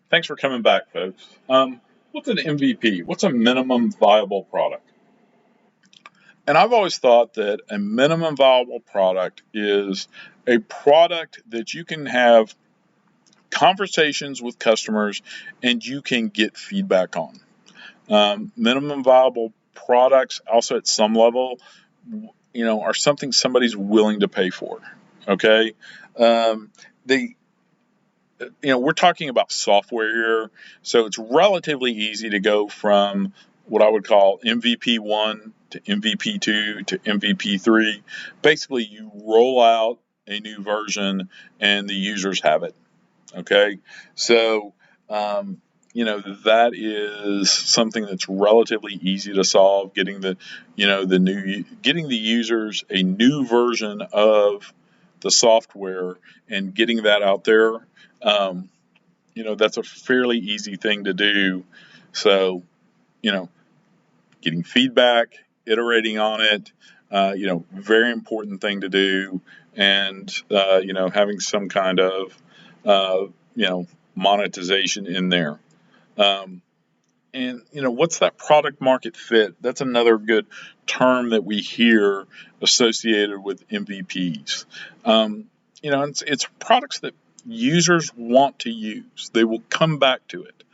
Thanks for coming back, folks. What's an MVP? What's a minimum viable product? And I've always thought that a minimum viable product is a product that you can have conversations with customers and you can get feedback on. Minimum viable products, also at some level, are something somebody's willing to pay for. Okay, they we're talking about software here, so it's relatively easy to go from what I would call MVP 1 to MVP 2 to MVP 3. Basically, you roll out a new version and the users have it. Okay, so that is something that's relatively easy to solve. Getting the users a new version of the software and getting that out there. Um, that's a fairly easy thing to do. So, you know, getting feedback, iterating on it, very important thing to do, and having some kind of uh, you know monetization in there. Um, and what's that product market fit? That's another good term that we hear associated with MVPs. It's products that users want to use. They will come back to it.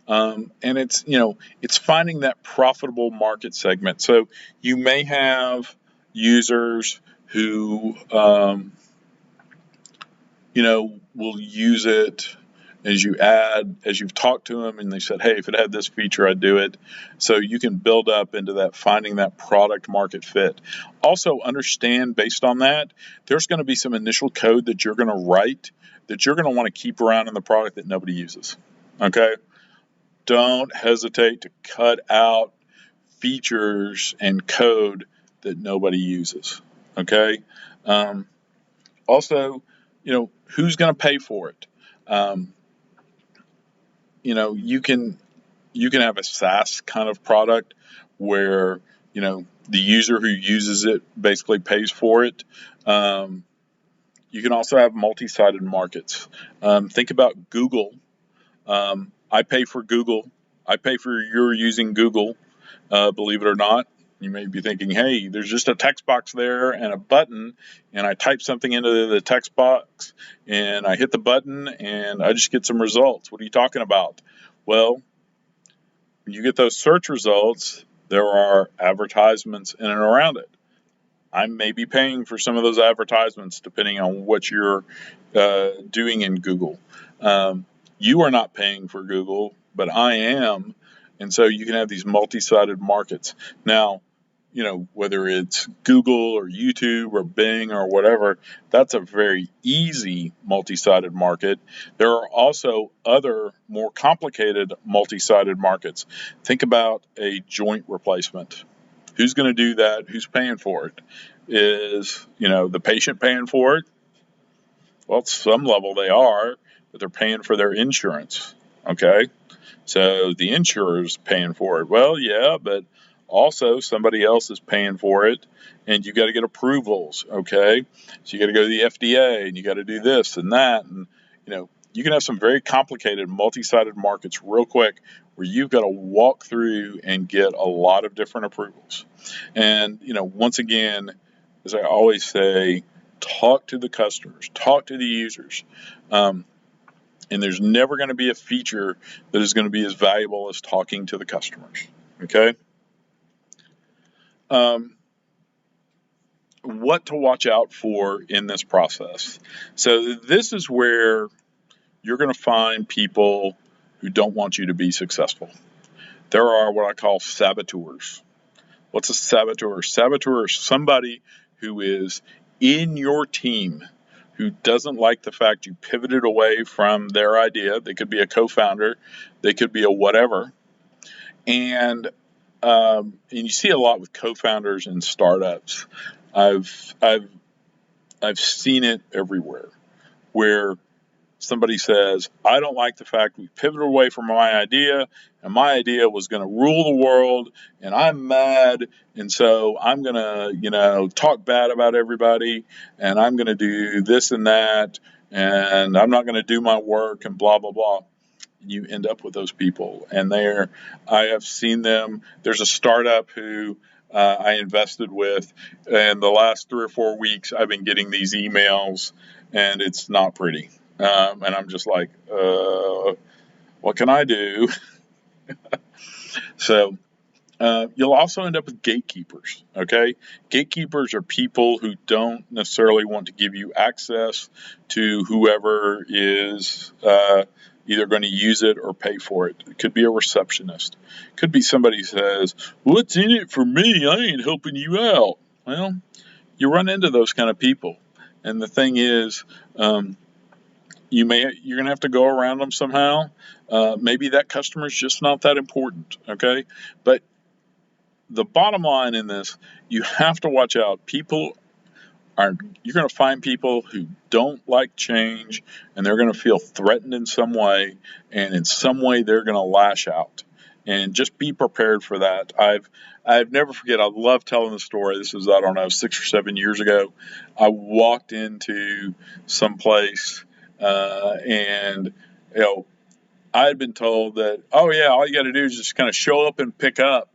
And it's finding that profitable market segment. So you may have users who will use it as you've talked to them and they said, hey, if it had this feature, I'd do it. So you can build up into that, finding that product market fit. Also understand, based on that, there's going to be some initial code that you're going to write that you're going to want to keep around in the product that nobody uses. Okay. Don't hesitate to cut out features and code that nobody uses. Okay. Also, who's going to pay for it? Um, you can have a SaaS kind of product where the user who uses it basically pays for it. You can also have multi-sided markets. Think about Google. I pay for Google. I pay for your using Google. Believe it or not, you may be thinking, hey, there's just a text box there and a button, and I type something into the text box and I hit the button and I just get some results. What are you talking about? Well, when you get those search results, there are advertisements in and around it. I may be paying for some of those advertisements depending on what you're doing in Google. You are not paying for Google, but I am. And so you can have these multi-sided markets. Now, whether it's Google or YouTube or Bing or whatever, that's a very easy multi-sided market. There are also other more complicated multi-sided markets. Think about a joint replacement. Who's going to do that? Who's paying for it? Is, the patient paying for it? Well, at some level they are, but they're paying for their insurance. Okay. So the insurer's paying for it. Well, yeah, but also somebody else is paying for it, and you got to get approvals. Okay. So you got to go to the FDA and you got to do this and that. And, you can have some very complicated multi-sided markets real quick where you've got to walk through and get a lot of different approvals. And, once again, as I always say, talk to the customers, talk to the users. And there's never going to be a feature that is going to be as valuable as talking to the customers. Okay. What to watch out for in this process. So this is where you're going to find people who don't want you to be successful. There are what I call saboteurs. What's a saboteur? Saboteur is somebody who is in your team who doesn't like the fact you pivoted away from their idea. They could be a co-founder, they could be a whatever, and you see a lot with co-founders in startups. I've seen it everywhere, where somebody says, I don't like the fact we pivoted away from my idea, and my idea was going to rule the world, and I'm mad, and so I'm going to, talk bad about everybody, and I'm going to do this and that, and I'm not going to do my work, and blah, blah, blah. you end up with those people. And I have seen them. There's a startup who I invested with, and the last 3 or 4 weeks, I've been getting these emails, and it's not pretty. And I'm just like, what can I do? So you'll also end up with gatekeepers. Okay, gatekeepers are people who don't necessarily want to give you access to whoever is either going to use it or pay for it. It could be a receptionist. It could be somebody who says, "What's in it for me? I ain't helping you out." Well, you run into those kind of people, and the thing is, you're going to have to go around them somehow. Maybe that customer is just not that important. Okay, but the bottom line in this, you have to watch out. You're going to find people who don't like change, and they're going to feel threatened in some way, and in some way they're going to lash out. And just be prepared for that. I've never forget. I love telling the story. This was, I don't know, 6 or 7 years ago. I walked into some place, and I had been told that, oh yeah, all you got to do is just kind of show up and pick up.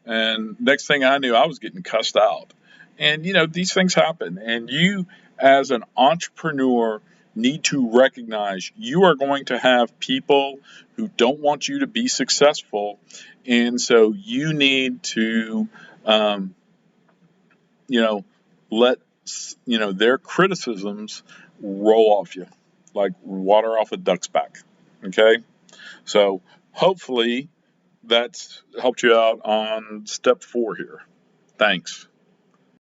And next thing I knew, I was getting cussed out. And these things happen. And you, as an entrepreneur, need to recognize you are going to have people who don't want you to be successful. And so you need to, let their criticisms roll off you like water off a duck's back. Okay, so hopefully that's helped you out on step 4 here. Thanks.